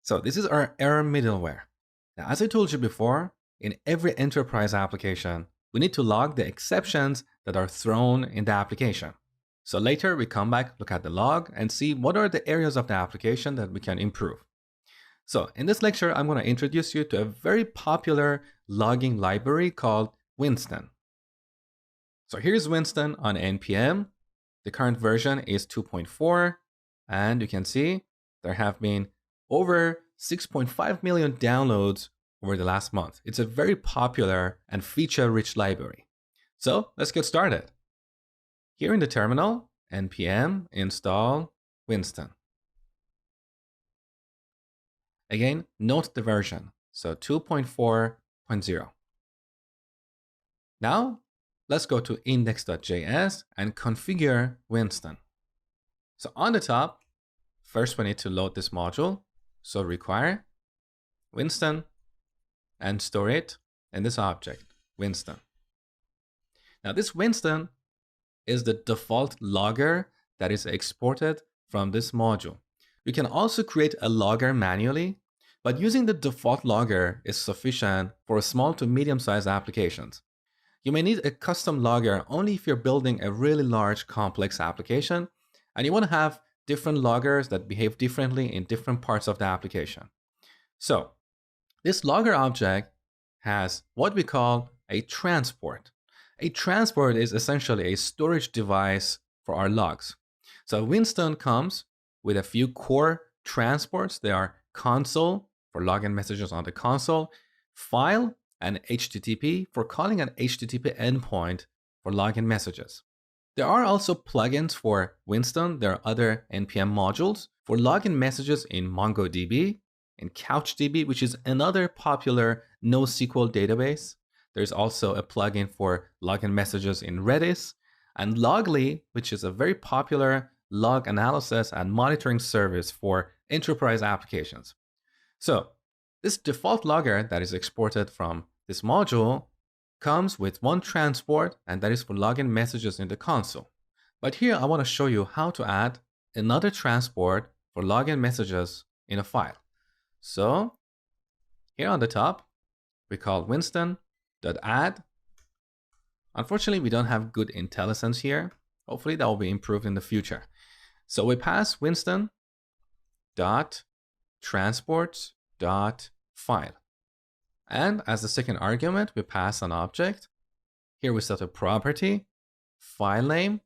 So this is our error middleware. Now, as I told you before, in every enterprise application, we need to log the exceptions that are thrown in the application. So later we come back, look at the log, and see what are the areas of the application that we can improve. So in this lecture, I'm going to introduce you to a very popular logging library called Winston. So here's Winston on NPM. The current version is 2.4, and you can see there have been over 6.5 million downloads over the last month. It's a very popular and feature-rich library. So let's get started. Here in the terminal, npm install Winston. Again, note the version, so 2.4.0. Now, let's go to index.js and configure Winston. So on the top, first we need to load this module. So require Winston and store it in this object, Winston. Now this Winston is the default logger that is exported from this module. You can also create a logger manually, but using the default logger is sufficient for small to medium-sized applications. You may need a custom logger only if you're building a really large, complex application, and you want to have different loggers that behave differently in different parts of the application. So this logger object has what we call a transport. A transport is essentially a storage device for our logs. So Winston comes with a few core transports. They are console for logging messages on the console, file, and HTTP for calling an HTTP endpoint for login messages. There are also plugins for Winston. There are other NPM modules for login messages in MongoDB, in CouchDB, which is another popular NoSQL database. There's also a plugin for login messages in Redis, and Loggly, which is a very popular log analysis and monitoring service for enterprise applications. So this default logger that is exported from this module comes with one transport, and that is for login messages in the console. But here I want to show you how to add another transport for login messages in a file. So here on the top, we call Winston.add. Unfortunately, we don't have good IntelliSense here. Hopefully that will be improved in the future. So we pass Winston.transports.file. And as the second argument, we pass an object. Here we set a property, file name,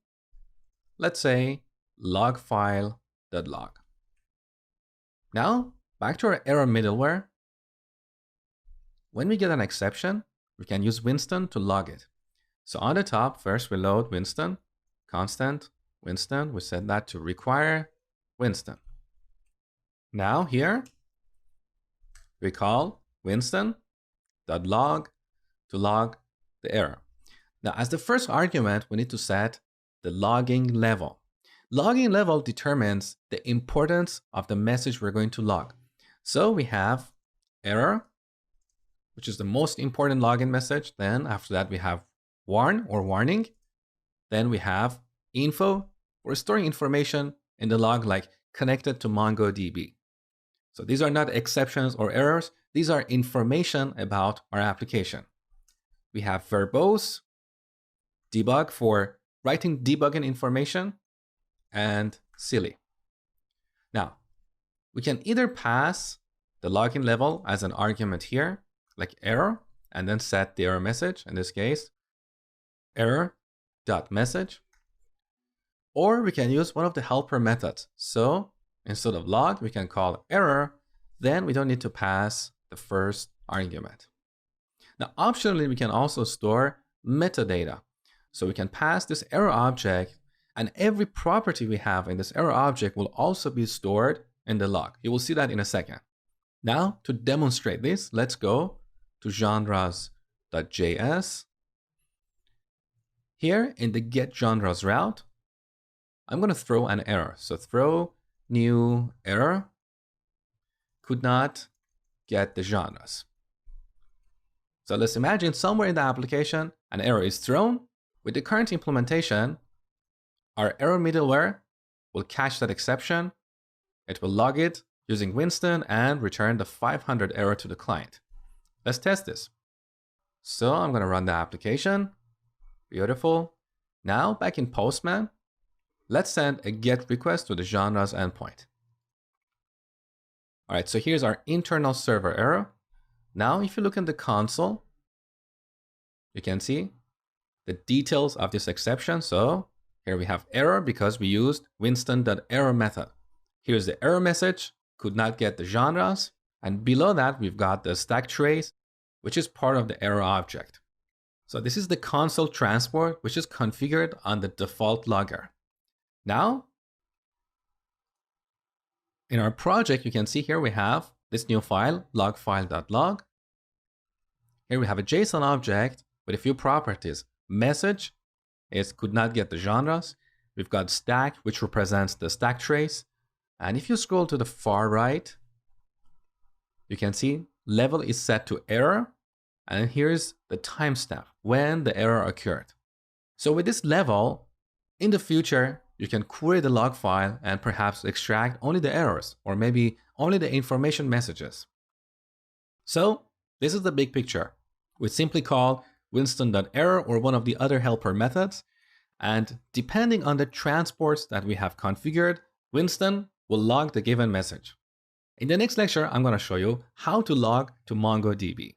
let's say logfile.log. Now, back to our error middleware. When we get an exception, we can use Winston to log it. So on the top, first we load Winston, constant Winston. We set that to require Winston. Now here, we call Winston.log to log the error. Now, as the first argument, we need to set the logging level. Logging level determines the importance of the message we're going to log. So we have error, which is the most important login message. Then after that, we have warn or warning. Then we have info. We're storing information in the log like connected to MongoDB. So these are not exceptions or errors. These are information about our application. We have verbose, debug for writing debugging information, and silly. Now, we can either pass the login level as an argument here, like error, and then set the error message, in this case, error.message, or we can use one of the helper methods. So instead of log, we can call error, then we don't need to pass the first argument. Now, optionally, we can also store metadata. So we can pass this error object, and every property we have in this error object will also be stored in the log. You will see that in a second. Now, to demonstrate this, let's go to genres.js. Here in the get genres route, I'm going to throw an error. So throw new error, could not get the genres. So let's imagine somewhere in the application, an error is thrown. With the current implementation, our error middleware will catch that exception. It will log it using Winston and return the 500 error to the client. Let's test this. So I'm going to run the application. Beautiful. Now back in Postman, let's send a GET request to the genres endpoint. All right, so here's our internal server error. Now, if you look in the console, you can see the details of this exception. So here we have error because we used Winston.error method. Here's the error message, could not get the genres. And below that, we've got the stack trace, which is part of the error object. So this is the console transport, which is configured on the default logger. Now, in our project, you can see here we have this new file, logfile.log. Here we have a JSON object with a few properties. Message is could not get the genres. We've got stack, which represents the stack trace. And if you scroll to the far right, you can see level is set to error. And here's the timestamp when the error occurred. So with this level, in the future, you can query the log file and perhaps extract only the errors or maybe only the information messages. So this is the big picture. We simply call Winston.error or one of the other helper methods. And depending on the transports that we have configured, Winston will log the given message. In the next lecture, I'm going to show you how to log to MongoDB.